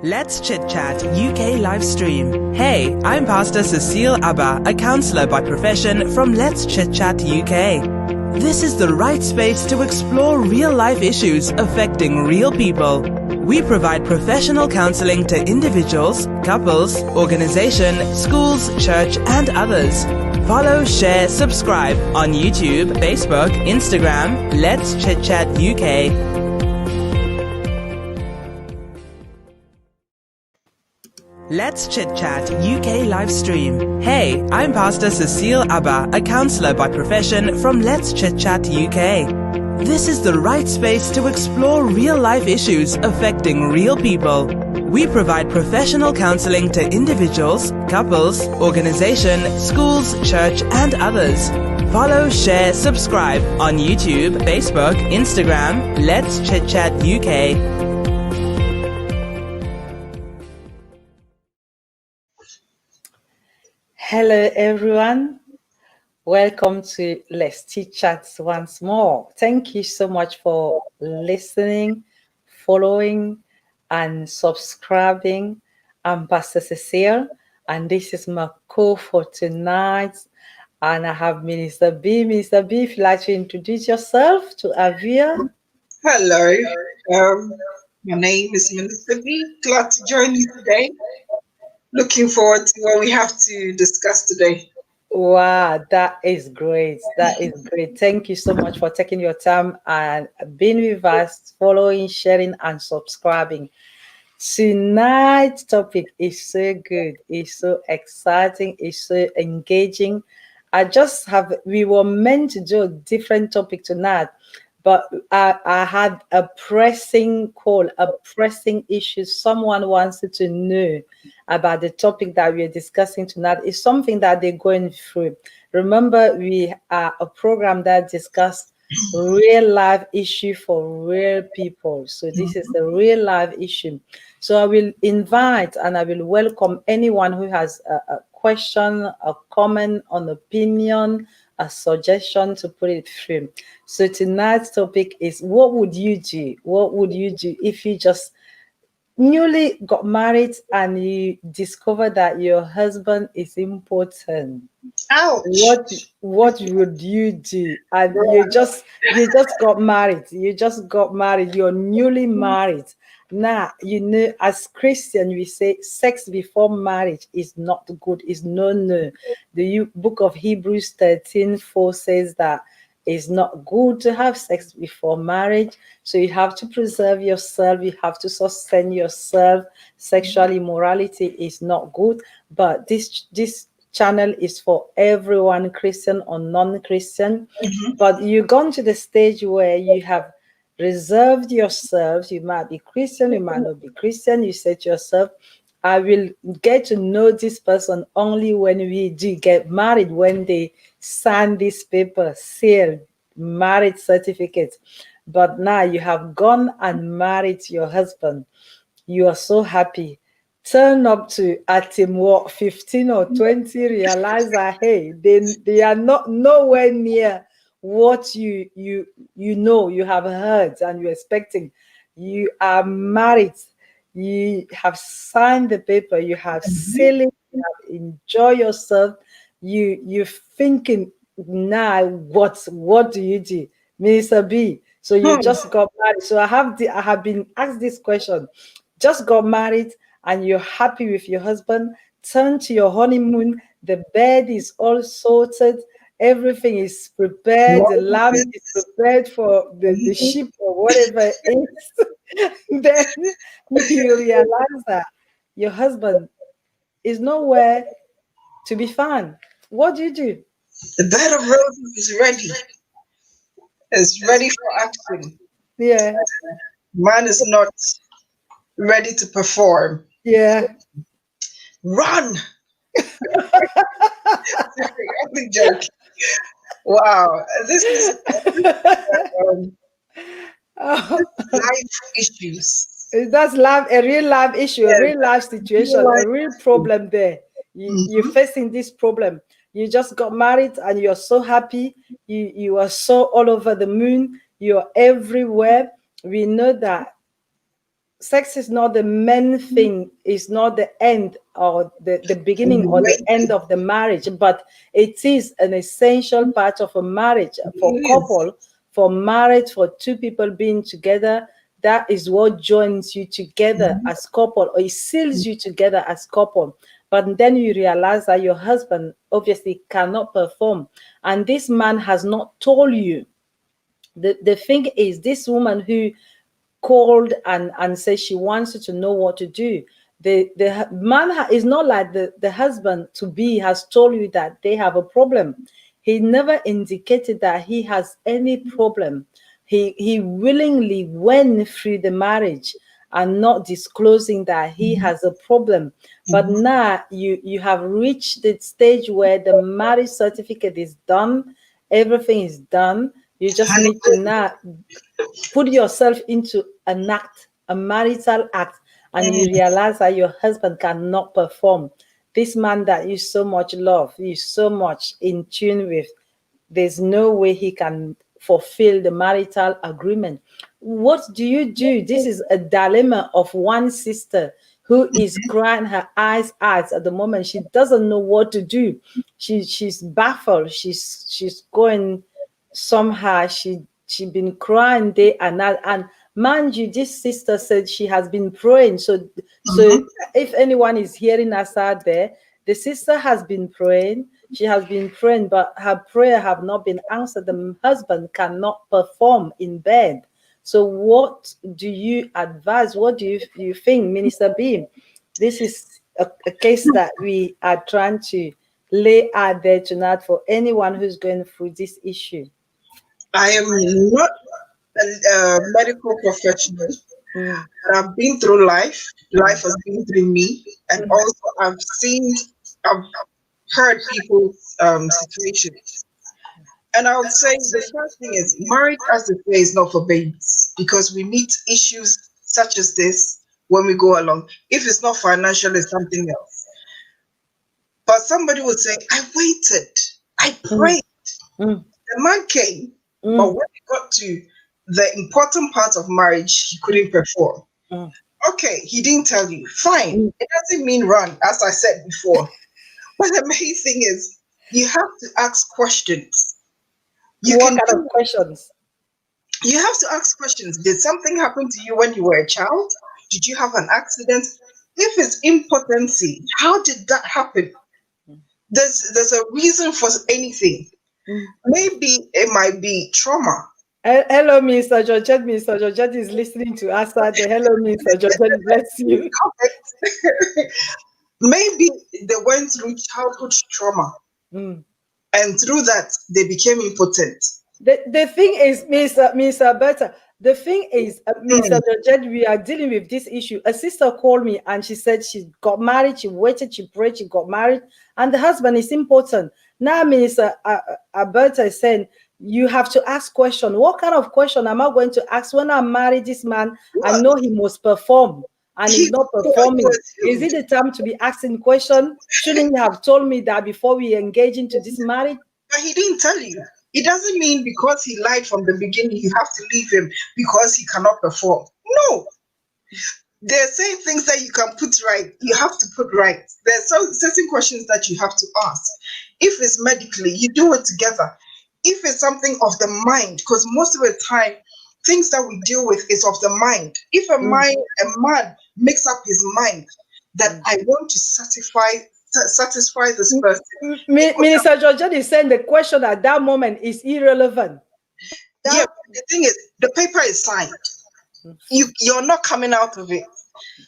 Let's Chit Chat UK live stream. Hey, I'm Pastor Cecile Abba, a counsellor by profession from Let's Chit Chat UK. This is the right space to explore real-life issues affecting real people. We provide professional counselling to individuals, couples, organisation, schools, church and others. Follow, share, subscribe on YouTube, Facebook, Instagram, Let's Chit Chat UK. Let's Chit Chat UK live stream. Hey, I'm Pastor Cecile Abba, a counsellor by profession from Let's Chit Chat UK. This is the right space to explore real-life issues affecting real people. We provide professional counselling to individuals, couples, organisation, schools, church and others. Follow, share, subscribe on YouTube, Facebook, Instagram, Let's Chit Chat UK. Hello everyone, welcome to Let's Chit Chat once more. Thank you so much for listening, following and subscribing. I'm Pastor Cecile and this is my call for tonight, and I have Minister B. Minister B, if you'd like to introduce yourself to Avia. Hello, my name is Minister B. Glad to join you today. Looking forward to what we have to discuss today. Wow, that is great. That is great. Thank you so much for taking your time and being with us, following, sharing, and subscribing. Tonight's topic is so good, it's so exciting, it's so engaging. We were meant to do a different topic tonight, but I had a pressing call, a pressing issue. Someone wanted to know about the topic that we are discussing tonight. It's something that they're going through. Remember, we are a program that discussed real life issue for real people. So this is the real life issue. So I will invite and I will welcome anyone who has a question, a comment, an opinion, a suggestion to put it through. So tonight's topic is, what would you do? What would you do if you just newly got married and you discover that your husband is impotent? Ouch. What would you do? And you just got married. You're newly married. Now, as Christian, we say sex before marriage is not good, is no. The book of Hebrews 13:4 says that it's not good to have sex before marriage. So you have to preserve yourself. You have to sustain yourself. Sexual immorality is not good. But this channel is for everyone, Christian or non-Christian. But you've gone to the stage where you have reserved yourself. You might be Christian, you might not be Christian. You say to yourself, I will get to know this person only when we do get married, when they sign this paper, seal, marriage certificate. But now you have gone and married your husband. You are so happy. Turn up to at him 15 or 20, realize that hey, they are not nowhere near what you have heard and you're expecting. You are married, you have signed the paper, you have sealed it, you have enjoy yourself. You're thinking now, what do you do, Minister B? So you just got married. So I have been asked this question. Just got married and you're happy with your husband. Turn to your honeymoon. The bed is all sorted. Everything is prepared. The lamb is prepared for the sheep or whatever it is. Then you realize that your husband is nowhere to be found. What do you do? The bed of roses is ready. It's ready for action. Yeah. Man is not ready to perform. Yeah. Run. Sorry, I'm a joke. Wow, this is life issues. That's a real life issue, a real life situation, a real problem there. You're facing this problem. You just got married and you're so happy. You are so all over the moon. You're everywhere. We know that sex is not the main thing, it's not the end or the beginning or the end of the marriage, but it is an essential part of a marriage for couple, for marriage, for two people being together. That is what joins you together as couple, or it seals you together as couple. But then you realize that your husband obviously cannot perform, and this man has not told you. The thing is, this woman who called and said she wants to know what to do, the man is not like the husband to be has told you that they have a problem. He never indicated that he has any problem. He willingly went through the marriage and not disclosing that he has a problem. But now you have reached the stage where the marriage certificate is done, everything is done. You just need to now put yourself into an act, a marital act, and you realize that your husband cannot perform. This man that you so much love, you so much in tune with, there's no way he can fulfill the marital agreement. What do you do? This is a dilemma of one sister who is crying her eyes out at the moment. She doesn't know what to do. She's baffled. She's going somehow. She been crying day and night. And mind you, this sister said she has been praying. So if anyone is hearing us out there, the sister has been praying. She has been praying, but her prayer have not been answered. The husband cannot perform in bed. So what do you advise? What do you think, Minister Beam? This is a case that we are trying to lay out there tonight for anyone who's going through this issue. I am not a medical professional. I've been through life. Life has been through me. And also I've heard people's situations. And I would say the first thing is marriage, as they say, is not for babies, because we meet issues such as this when we go along. If it's not financial, it's something else. But somebody would say, I waited, I prayed. The man came, but when he got to the important part of marriage, he couldn't perform. Okay, he didn't tell you. Fine. It doesn't mean run, as I said before. But the main thing is, you have to ask questions. What kind of questions? You have to ask questions. Did something happen to you when you were a child? Did you have an accident? If it's impotency, how did that happen? There's a reason for anything. Maybe it might be trauma. Hello, Mr. Georgette. Mr. Georgette is listening to us out there. Hello, Mr. Georgette. Bless you. Maybe they went through childhood trauma. And through that, they became impotent. The thing is, Mr. Alberta, the thing is, Mr. Georgette, we are dealing with this issue. A sister called me and she said she got married, she waited, she prayed, she got married, and the husband is impotent. Now, Mr. Alberta is saying, you have to ask question. What kind of question am I going to ask when I marry this man? I know he must perform. And he's not performing. Is it the time to be asking questions? Shouldn't you have told me that before we engage into this marriage? But he didn't tell you. It doesn't mean because he lied from the beginning, you have to leave him because he cannot perform. No. There are certain things that you can put right. You have to put right. There are certain questions that you have to ask. If it's medically, you do it together. If it's something of the mind, because most of the time, things that we deal with is of the mind. If a man makes up his mind that I want to satisfy this person. Minister Georgette is saying the question at that moment is irrelevant. Yeah, the thing is, the paper is signed. You're not coming out of it.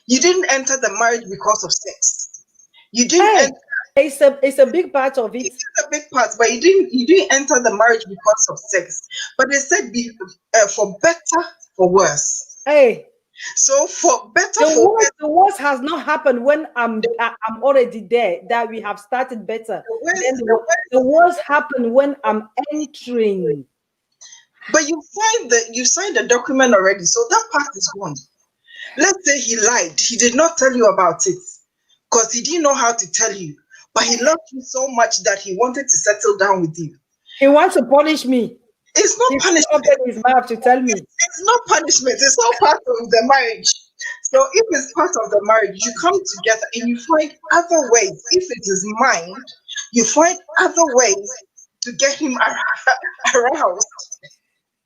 You didn't enter the marriage because of sex. You didn't. It's a big part of it. It's a big part, but you didn't enter the marriage because of sex. But they said for better, for worse. So for better, the worst has not happened when I'm already there. That we have started better. The worst happened when I'm entering. But you signed the document already, so that part is gone. Let's say he lied. He did not tell you about it because he didn't know how to tell you. But he loved you so much that he wanted to settle down with you. He wants to punish me. It's not punishment. His mouth to tell me. It's not punishment. It's all part of the marriage. So if it's part of the marriage, you come together and you find other ways. If it is mind, you find other ways to get him aroused.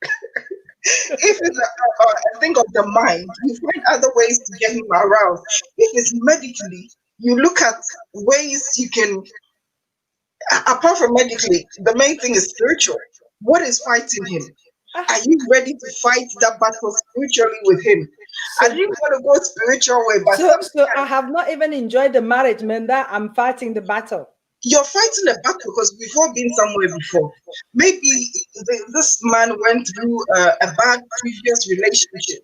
If it's a thing of the mind, you find other ways to get him aroused. If it's medically, you look at ways you can, apart from medically, the main thing is spiritual. What is fighting him? Are you ready to fight that battle spiritually with him? I didn't want to go spiritual way, but so I have not even enjoyed the marriage, man. That I'm fighting the battle. you're fighting a battle because we've all been somewhere before. Maybe this man went through a bad previous relationship,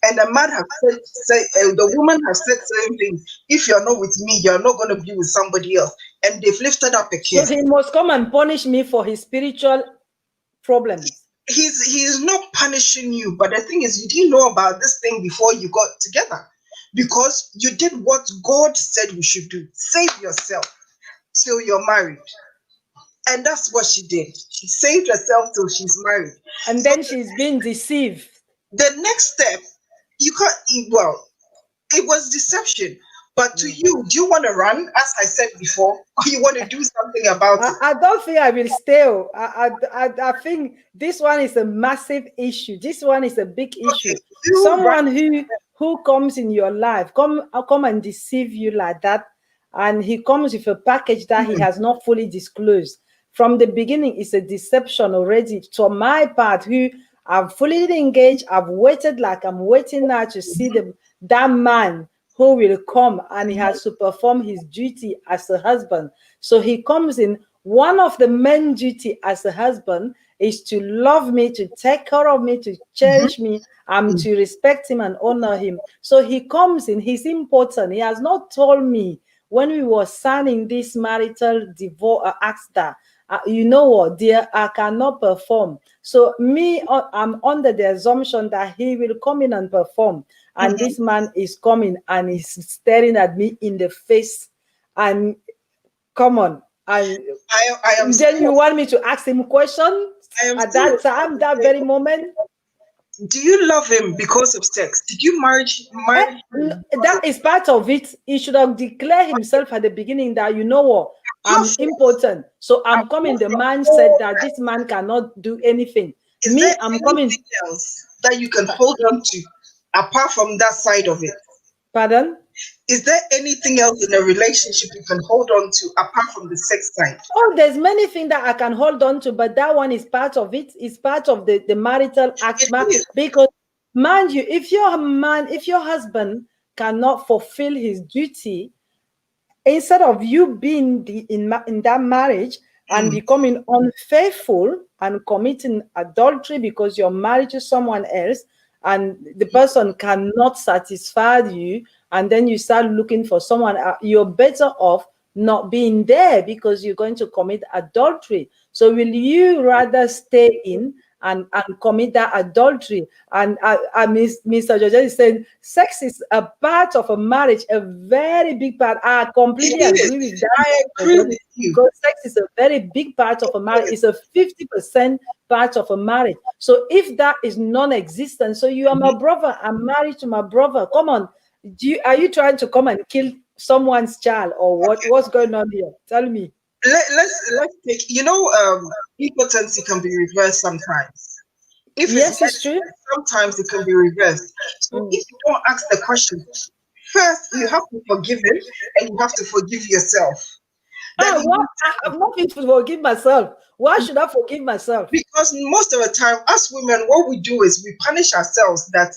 and the man have the woman has said certain things. If you're not with me, you're not going to be with somebody else, and they've lifted up a case. So he must come and punish me for his spiritual problems. He's not punishing you, but the thing is, you didn't know about this thing before you got together, because you did what God said you should do. Save yourself till you're married. And that's what she did. She saved herself till she's married. And then she's been deceived. The next step, you can't, well, it was deception. But to you, do you want to run, as I said before, or you want to do something about it? I don't think I will stay. I think this one is a massive issue. This one is a big issue. Someone who comes in your life, come and deceive you like that, and he comes with a package that he has not fully disclosed. From the beginning, it's a deception already. To my part, who I've fully engaged, I've waited like I'm waiting now to see that man who will come, and he has to perform his duty as a husband. So he comes in. One of the main duty as a husband is to love me, to take care of me, to cherish me, to respect him and honor him. So he comes in. He's important. He has not told me when we were signing this marital divorce acta, you know what, dear, I cannot perform. So I'm under the assumption that he will come in and perform. And this man is coming and he's staring at me in the face. And come on. I am then you want me to ask him questions at that time, that very moment? Do you love him because of sex? Did you marry? That is part of it. He should have declared himself at the beginning that, you know what, I'm impotent. So I'm coming. The man said that this man cannot do anything. I'm coming. Else that you can hold on to apart from that side of it? Pardon? Is there anything else in a relationship you can hold on to apart from the sex side? Oh, there's many things that I can hold on to, but that one is part of it. It's part of the marital act. Because, mind you, if your husband cannot fulfill his duty, instead of you being in that marriage and becoming unfaithful and committing adultery because you're married to someone else, and the person cannot satisfy you, and then you start looking for someone, you're better off not being there because you're going to commit adultery. So will you rather stay in and commit that adultery? And Mr. George is saying sex is a part of a marriage, a very big part. I completely agree with that. I agree with you. Because sex is a very big part of a marriage. It's a 50% part of a marriage. So if that is non-existent, so you are my brother, I'm married to my brother. Come on, are you trying to come and kill someone's child, or what's going on here? Tell me. Let's take, impotency can be reversed sometimes. Yes, it's true. Sometimes it can be reversed. So if you don't ask the question, first you have to forgive him and you have to forgive yourself. I'm not going to forgive myself. Why should I forgive myself? Because most of the time, as women, what we do is we punish ourselves that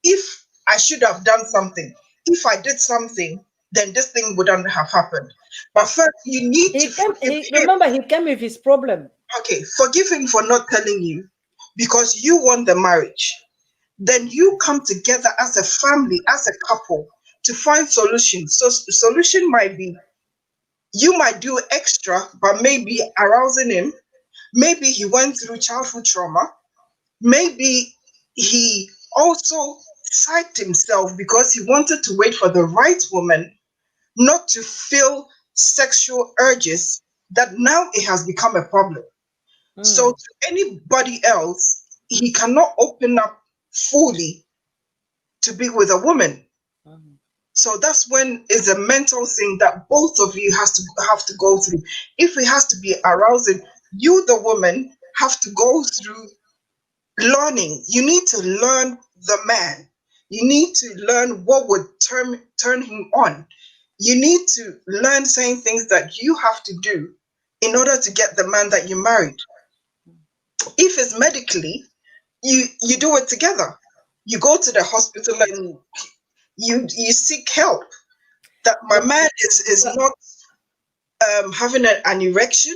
if I should have done something, if I did something, then this thing wouldn't have happened. But first, you need remember, he came with his problem. Okay, forgive him for not telling you because you want the marriage. Then you come together as a family, as a couple, to find solutions. So the solution might be, you might do extra, but maybe arousing him. Maybe he went through childhood trauma. Maybe he also psyched himself because he wanted to wait for the right woman, not to feel sexual urges, that now it has become a problem. So to anybody else, he cannot open up fully to be with a woman. So that's when it's a mental thing that both of you have to go through. If it has to be arousing, you, the woman, have to go through learning. You need to learn the man. You need to learn what would turn him on. You need to learn saying things that you have to do in order to get the man that you married. If it's medically, you do it together. You go to the hospital and you seek help. That my man is not having an erection.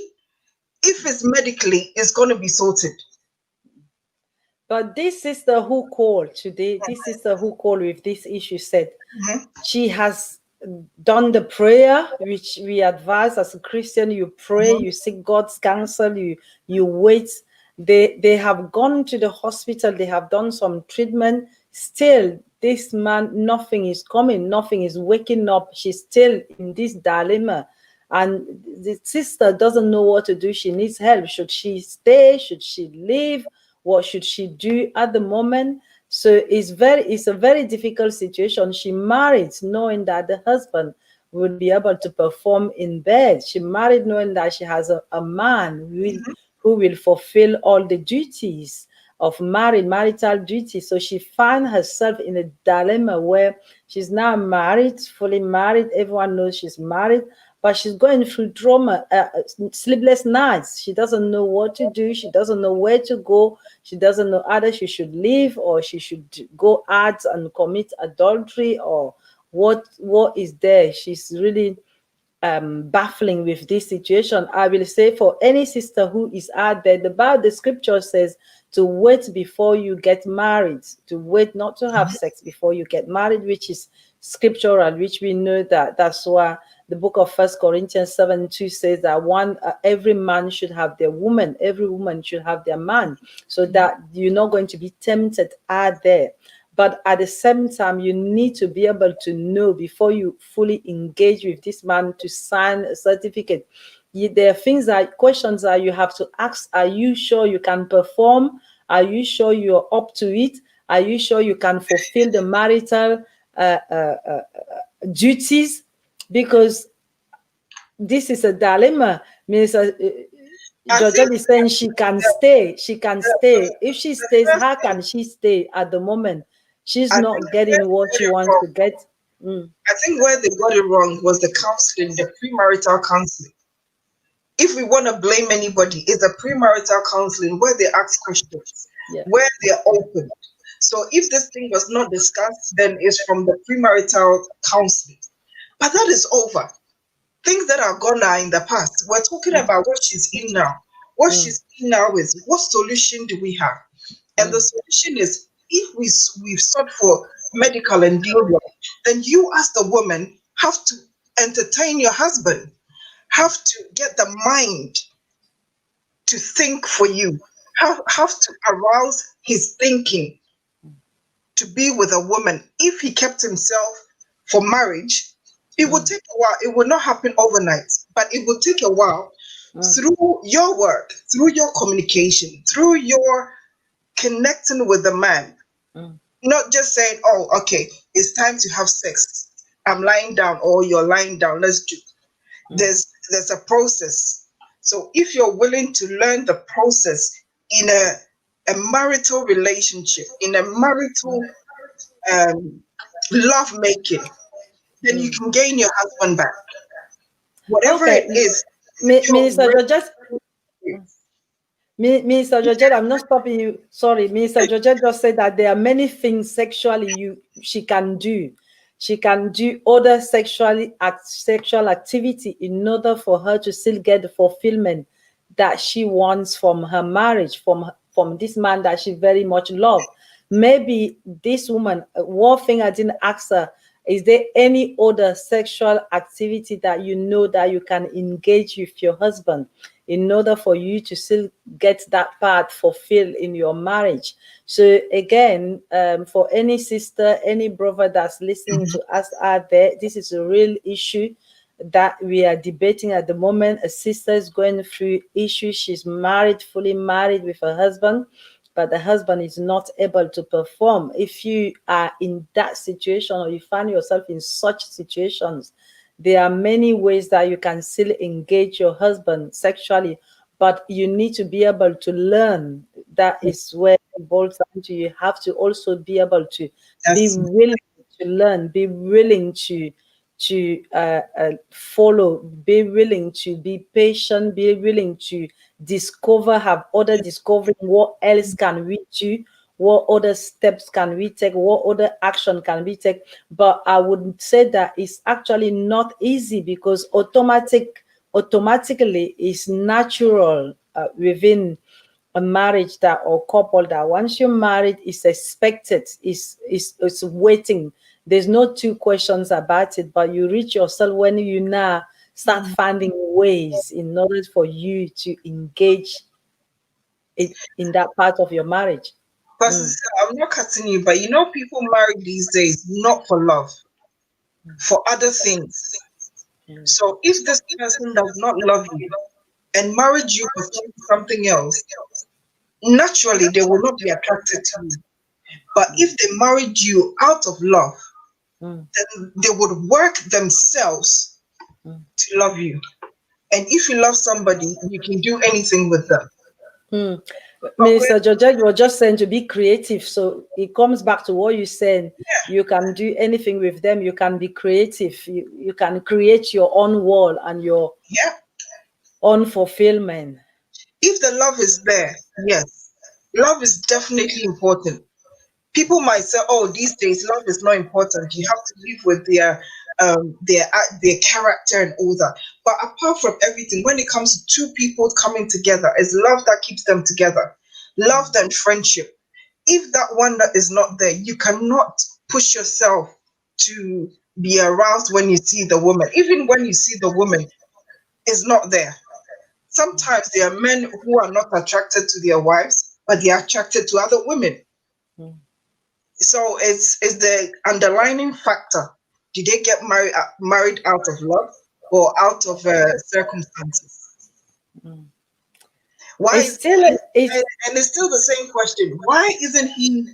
If it's medically, it's going to be sorted. But this sister who called today, this sister who called with this issue said she has done the prayer, which we advise as a Christian. You pray, you seek God's counsel, you wait. They have gone to the hospital, they have done some treatment. Still, this man, nothing is coming, nothing is waking up. She's still in this dilemma. And the sister doesn't know what to do. She needs help. Should she stay? Should she leave? What should she do at the moment? So it's a very difficult situation. She married knowing that the husband would be able to perform in bed. She married knowing that she has a man who will fulfill all the duties of marital duties. So she found herself in a dilemma where she's now married, fully married. Everyone knows she's married, but she's going through trauma, sleepless nights. She doesn't know what to do. She doesn't know where to go. She doesn't know either she should leave or she should go out and commit adultery or what is there. She's really baffling with this situation. I will say for any sister who is out there, the scripture says to wait before you get married, to wait not to have sex before you get married, which is scriptural, which we know that's why the book of 1 Corinthians 7:2 says that every man should have their woman, every woman should have their man, so that you're not going to be tempted out there. But at the same time, you need to be able to know before you fully engage with this man to sign a certificate. There are questions that you have to ask. Are you sure you can perform? Are you sure you're up to it? Are you sure you can fulfill the marital duties? Because this is a dilemma. Minister Georgette is saying she can stay. She can stay. If she stays, how can she stay at the moment? She's not getting what she wants to get. I think where they got it wrong was the counseling, the premarital counseling. If we want to blame anybody, it's the premarital counseling where they ask questions, where they're open. So if this thing was not discussed, then it's from the premarital counseling. But that is over. Things that are gone are in the past. We're talking about what she's in now. What she's in now is what solution do we have? And the solution is if we've sought for medical and deal with it, then you as the woman have to entertain your husband, have to get the mind to think for you, have to arouse his thinking to be with a woman. If he kept himself for marriage, it would take a while. It will not happen overnight, but it will take a while through your work, through your communication, through your connecting with the man. Not just saying, oh, okay, it's time to have sex. I'm lying down or you're lying down. Let's do. There's a process. So if you're willing to learn the process in a marital relationship, in a marital love making, then you can gain your husband back. Whatever it is. Minister Georgette, I'm not stopping you. Sorry, Minister Georgette just said that there are many things sexually she can do. She can do other sexual activity in order for her to still get the fulfillment that she wants from her marriage, from this man that she very much loves. Maybe this woman, one thing I didn't ask her, is there any other sexual activity that you know that you can engage with your husband in order for you to still get that part fulfilled in your marriage? So again, for any sister, any brother that's listening to us out there, this is a real issue that we are debating at the moment. A sister is going through issues. She's married, fully married with her husband, but the husband is not able to perform. If you are in that situation, or you find yourself in such situations, there are many ways that you can still engage your husband sexually, but you need to be able to learn. That is where it boils down to. You have to also be able to be That's willing to learn, be willing to follow, be willing to be patient, be willing to discover, have other discovering what else can we do, what other steps can we take, what other action can we take. But I would say that it's actually not easy, because automatically is natural within a marriage that, or couple, that once you're married, is expected, is waiting. There's no two questions about it. But you reach yourself when you now start finding ways in order for you to engage it in that part of your marriage. But I'm not cutting you, but people marry these days not for love, for other things. So if this person does not love you and married you for something else, naturally they will not be attracted to you. But if they married you out of love, then they would work themselves to love you. And if you love somebody, you can do anything with them. Minister Georgette was just saying to be creative. So it comes back to what you said. Yeah. You can do anything with them. You can be creative. You can create your own world and your own fulfillment. If the love is there, yes, love is definitely important. People might say, "Oh, these days love is not important. You have to live with their character and all that." But apart from everything, when it comes to two people coming together, it's love that keeps them together. Love and friendship. If that one that is not there, you cannot push yourself to be aroused when you see the woman. Even when you see the woman, is not there. Sometimes there are men who are not attracted to their wives, but they are attracted to other women. So it's the underlining factor. Did they get married out of love or out of circumstances? Why? And it's still the same question. Why isn't he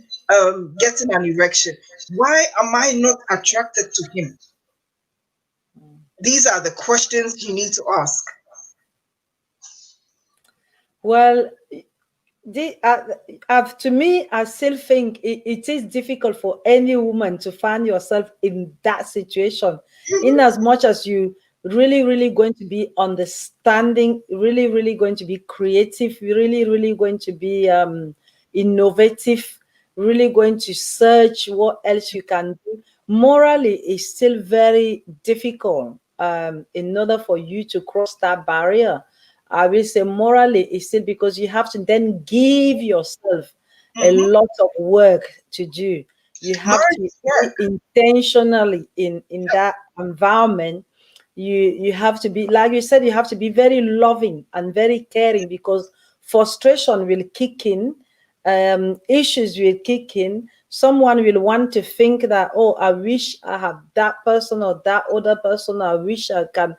getting an erection? Why am I not attracted to him? These are the questions you need to ask. Well, to me, I still think it is difficult for any woman to find yourself in that situation, in as much as you really going to be understanding, really going to be creative, really going to be innovative, really going to search what else you can do. Morally, it's still very difficult in order for you to cross that barrier. I will say morally it's still, because you have to then give yourself a lot of work to do. You have to be intentionally in that environment. You have to be, like you said, you have to be very loving and very caring, because frustration will kick in, issues will kick in. Someone will want to think that, oh, I wish I had that person or that other person. I wish I can.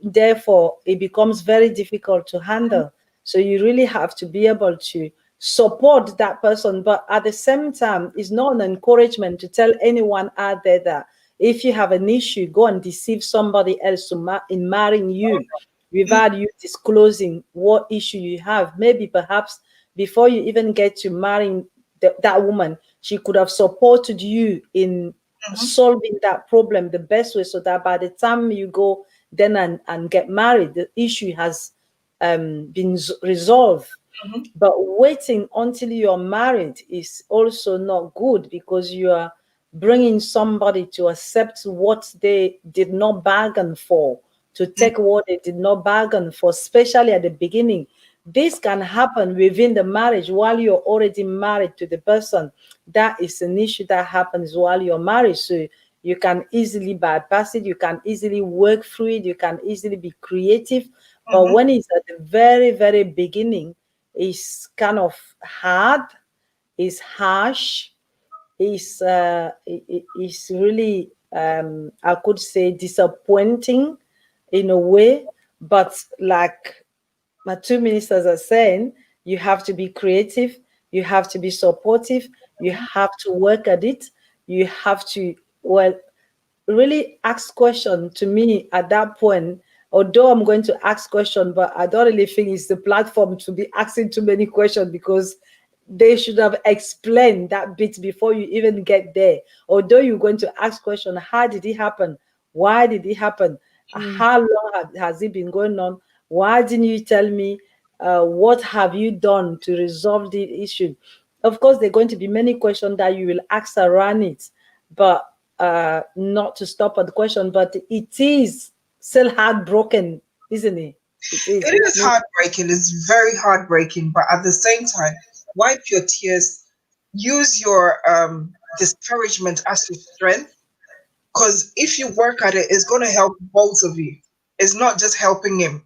Therefore, it becomes very difficult to handle. So you really have to be able to support that person. But at the same time, it's not an encouragement to tell anyone out there that if you have an issue, go and deceive somebody else in marrying you without you disclosing what issue you have. Maybe perhaps before you even get to marrying that woman, she could have supported you in solving that problem the best way, so that by the time you go then and get married, the issue has been resolved. But waiting until you're married is also not good, because you are bringing somebody to accept what they did not bargain for, to take what they did not bargain for, especially at the beginning. This can happen within the marriage while you're already married to the person. That is an issue that happens while you're married. So you can easily bypass it. You can easily work through it. You can easily be creative. But when it's at the very beginning, it's kind of hard, it's harsh, it's really, I could say, disappointing in a way. But like my two ministers are saying, you have to be creative. You have to be supportive. You have to work at it. You have to, well, really ask question to me at that point. Although I'm going to ask question, but I don't really think it's the platform to be asking too many questions, because they should have explained that bit before you even get there. Although you're going to ask question, how did it happen? Why did it happen? How long has it been going on? Why didn't you tell me? What have you done to resolve the issue? Of course, there are going to be many questions that you will ask around it, but not to stop at the question. But it is still heartbroken, isn't it? It is heartbreaking. It's very heartbreaking. But at the same time, wipe your tears. Use your discouragement as your strength. Because if you work at it, it's going to help both of you. It's not just helping him.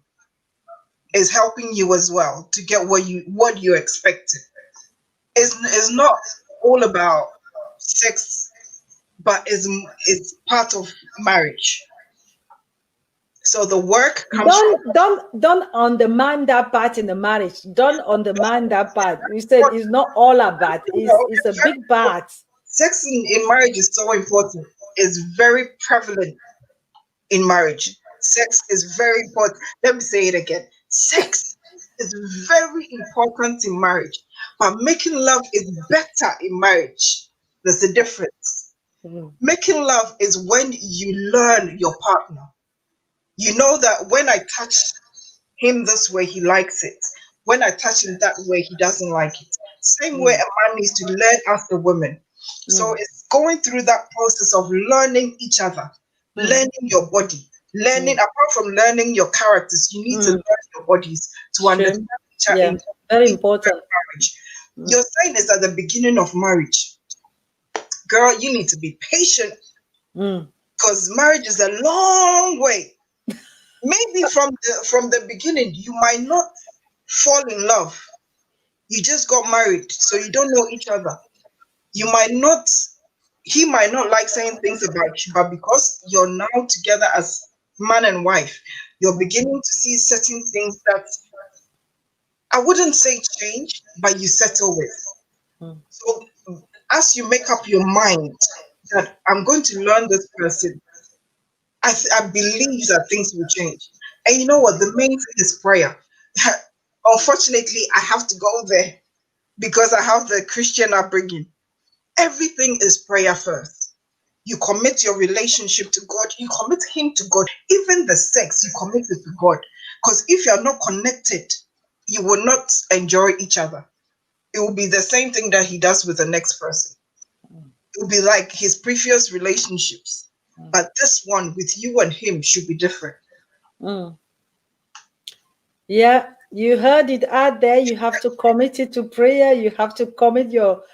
It's helping you as well to get what you expected. It's not all about sex, but it's part of marriage. So the work comes don't undermine that part in the marriage. Don't undermine that part. We said it's not all about. It's a big part. Sex in marriage is so important. It's very prevalent in marriage. Sex is very important. Let me say it again. Sex is very important in marriage, but making love is better in marriage. There's a difference. Making love is when you learn your partner. You know that when I touch him this way, he likes it. When I touch him that way, he doesn't like it. Same way a man needs to learn as a woman. So it's going through that process of learning each other, learning your body, learning, apart from learning your characters, you need to learn your bodies to understand each other. Yeah, very important. Marriage. You're saying it's at the beginning of marriage. Girl, you need to be patient, because marriage is a long way. Maybe from the beginning, you might not fall in love. You just got married, so you don't know each other. He might not like saying things about you, but because you're now together as man and wife, you're beginning to see certain things that I wouldn't say change, but you settle with. So as you make up your mind that I'm going to learn this person, I believe that things will change. And you know what? The main thing is prayer. Unfortunately, I have to go there because I have the Christian upbringing. Everything is prayer first. You commit your relationship to God. You commit him to God. Even the sex, you commit it to God. Because if you're not connected, you will not enjoy each other. It will be the same thing that he does with the next person. It will be like his previous relationships. But this one with you and him should be different. Yeah, you heard it out there. You have to commit it to prayer. You have to commit your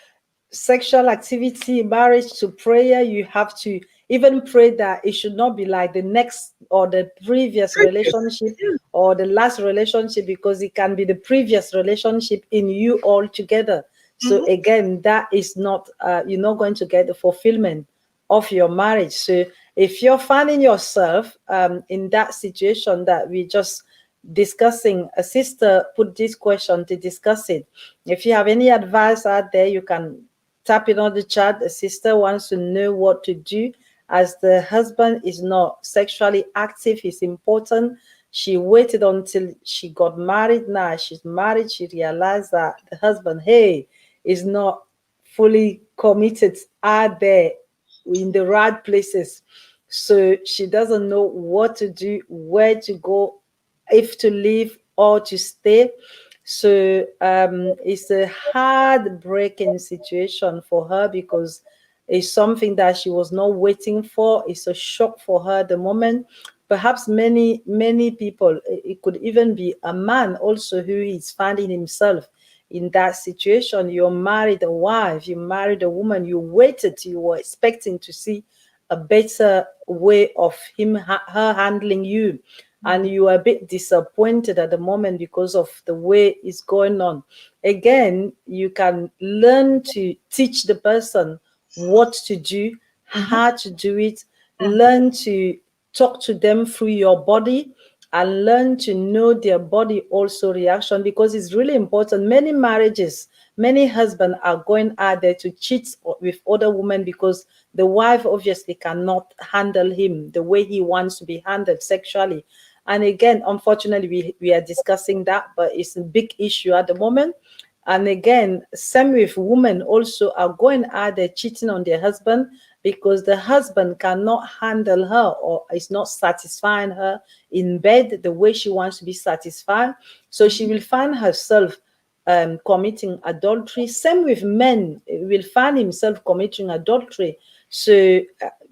sexual activity, marriage to prayer. You have to even pray that it should not be like the next or the previous relationship or the last relationship, because it can be the previous relationship in you all together. So again, that is not, you're not going to get the fulfillment of your marriage. So if you're finding yourself in that situation that we just discussing, a sister put this question to discuss it. If you have any advice out there, you can tap it on the chat. The sister wants to know what to do as the husband is not sexually active. It's important. She waited until she got married. Now she's married. She realized that the husband, hey, is not fully committed out there in the right places. So she doesn't know what to do, where to go, if to leave or to stay. So it's a heartbreaking situation for her, because it's something that she was not waiting for. It's a shock for her at the moment. Perhaps many people, it could even be a man also who is finding himself in that situation. You're married a wife, you married a woman, you waited, you were expecting to see a better way of her handling you, and you are a bit disappointed at the moment because of the way it's going on. Again, you can learn to teach the person what to do, how to do it, learn to talk to them through your body, and learn to know their body also reaction, because it's really important. Many marriages, Many husbands are going out there to cheat with other women because the wife obviously cannot handle him the way he wants to be handled sexually. And again, unfortunately, we are discussing that, but it's a big issue at the moment. And again, same with women also are going out there cheating on their husband because the husband cannot handle her or is not satisfying her in bed the way she wants to be satisfied. So she will find herself committing adultery. Same with men, will find himself committing adultery. So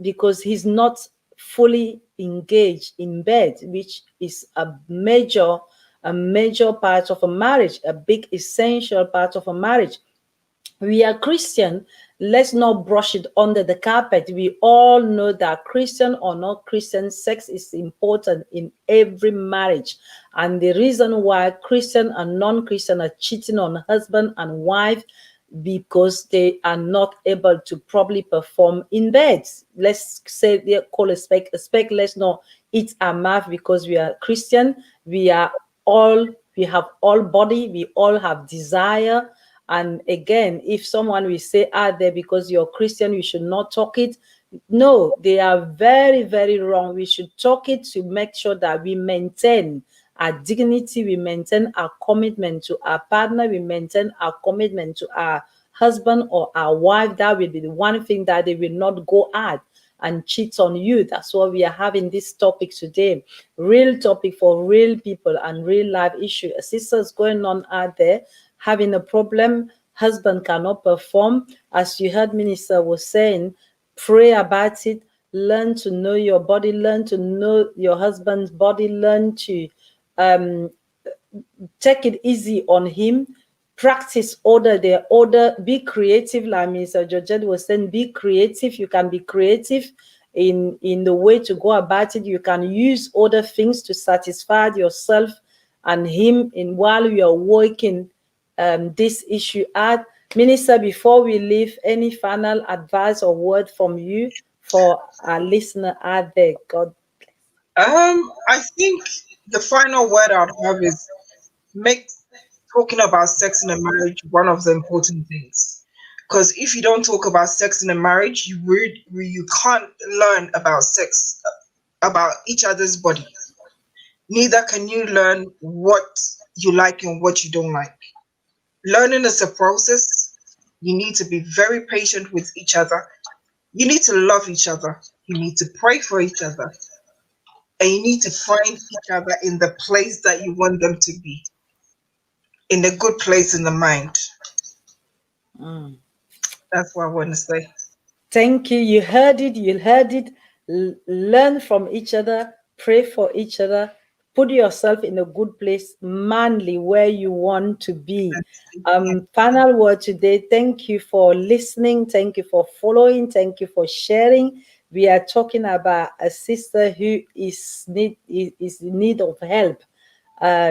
because he's not fully engaged in bed, which is a major part of a marriage, a big essential part of a marriage. We are Christian. Let's not brush it under the carpet. We all know that Christian or not Christian, sex is important in every marriage. And the reason why Christian and non-Christian are cheating on husband and wife because they are not able to properly perform in bed. Let's say they call a spec. Let's not eat our mouth because we are Christian. We have all body. We all have desire. And again, if someone will say out there because you're Christian, you should not talk it. No, they are very, very wrong. We should talk it to make sure that we maintain our dignity, we maintain our commitment to our partner, we maintain our commitment to our husband or our wife. That will be the one thing that they will not go at and cheat on you. That's why we are having this topic today. Real topic for real people and real life issue. Sisters going on out there having a problem, husband cannot perform. As you heard Minister was saying, pray about it, learn to know your body, learn to know your husband's body, learn to take it easy on him, practice order, be creative. Like Mr. Georgette was saying, be creative. You can be creative in the way to go about it. You can use other things to satisfy yourself and him in while you are working this issue out. Minister, before we leave, any final advice or word from you for our listener out there? God bless. I think the final word I'd have is make talking about sex in a marriage one of the important things. Because if you don't talk about sex in a marriage, you can't learn about sex, about each other's body. Neither can you learn what you like and what you don't like. Learning is a process. You need to be very patient with each other. You need to love each other. You need to pray for each other. And you need to find each other in the place that you want them to be, in a good place in the mind. That's what I want to say. Thank you. You heard it. You heard it. Learn from each other. Pray for each other. Put yourself in a good place, manly, where you want to be. Final word today. Thank you for listening. Thank you for following. Thank you for sharing. We are talking about a sister who is in need of help.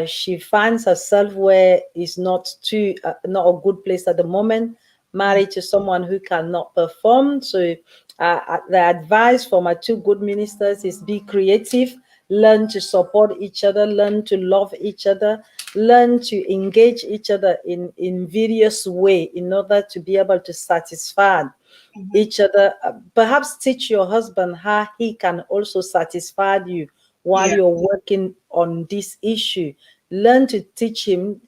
She finds herself where it's not a good place at the moment, married to someone who cannot perform. So the advice from our two good ministers is be creative, learn to support each other, learn to love each other, learn to engage each other in various ways in order to be able to satisfy each other. Perhaps teach your husband how he can also satisfy you while you're working on this issue. Learn to teach him,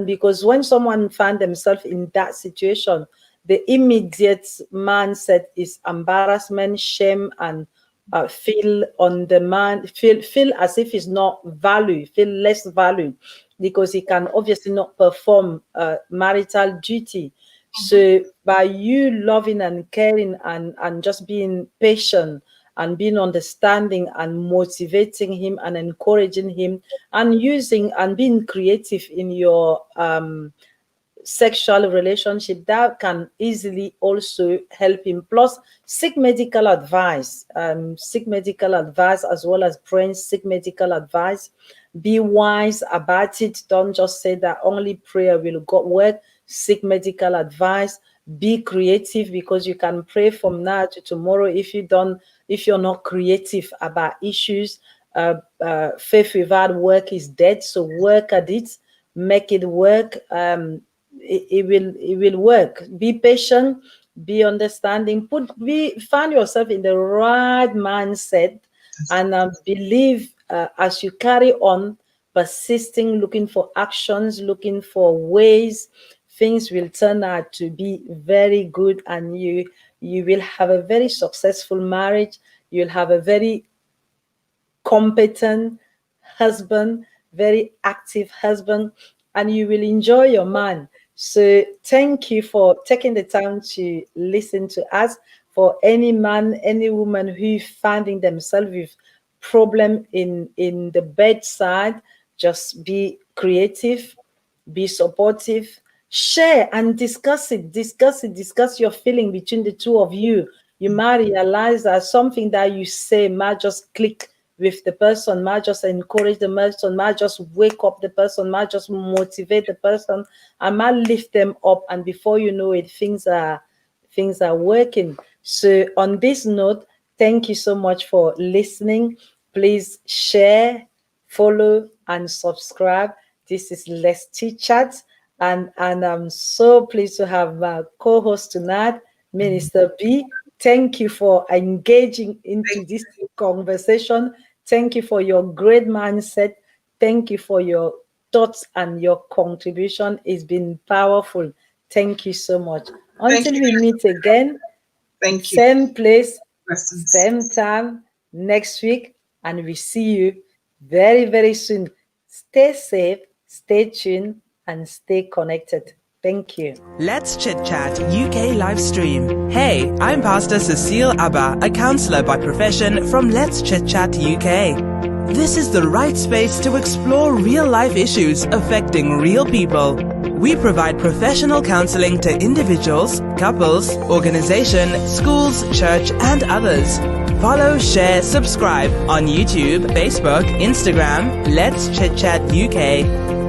because when someone finds themselves in that situation, the immediate mindset is embarrassment, shame, and feel on the man, feel as if he's not valued, feel less valued, because he can obviously not perform marital duty. So by you loving and caring and just being patient and being understanding and motivating him and encouraging him and using and being creative in your sexual relationship, that can easily also help him. Plus, seek medical advice, as well as praying, seek medical advice. Be wise about it. Don't just say that only prayer will work. Seek medical advice. Be creative, because you can pray from now to tomorrow. If you're not creative about issues, faith without work is dead. So work at it, make it work. it will work. Be patient, be understanding, find yourself in the right mindset, and believe as you carry on, persisting, looking for actions, looking for ways, things will turn out to be very good, and you will have a very successful marriage. You'll have a very competent husband, very active husband, and you will enjoy your man. So thank you for taking the time to listen to us. For any man, any woman who finding themselves with problem in the bedside, just be creative, be supportive, share and discuss it. Discuss your feeling between the two of you. You might realize that something that you say might just click with the person, might just encourage the person, might just wake up the person, might just motivate the person, and might lift them up. And before you know it, things are working. So on this note, thank you so much for listening. Please share, follow, and subscribe. This is Let's Chit Chat, and I'm so pleased to have my co-host tonight, Minister B. Thank you for engaging into this conversation. Thank you for your great mindset. Thank you for your thoughts and your contribution. It's been powerful. Thank you so much. Until we meet again, thank you. Same place, Blessings. same time next week, and we see you very, very soon. Stay safe, stay tuned, and stay connected. Thank you. Let's Chit Chat UK live stream. Hey, I'm Pastor Cecile Abba, a counsellor by profession from Let's Chit Chat UK. This is the right space to explore real-life issues affecting real people. We provide professional counselling to individuals, couples, organizations, schools, church, and others. Follow, share, subscribe on YouTube, Facebook, Instagram, Let's Chit Chat UK.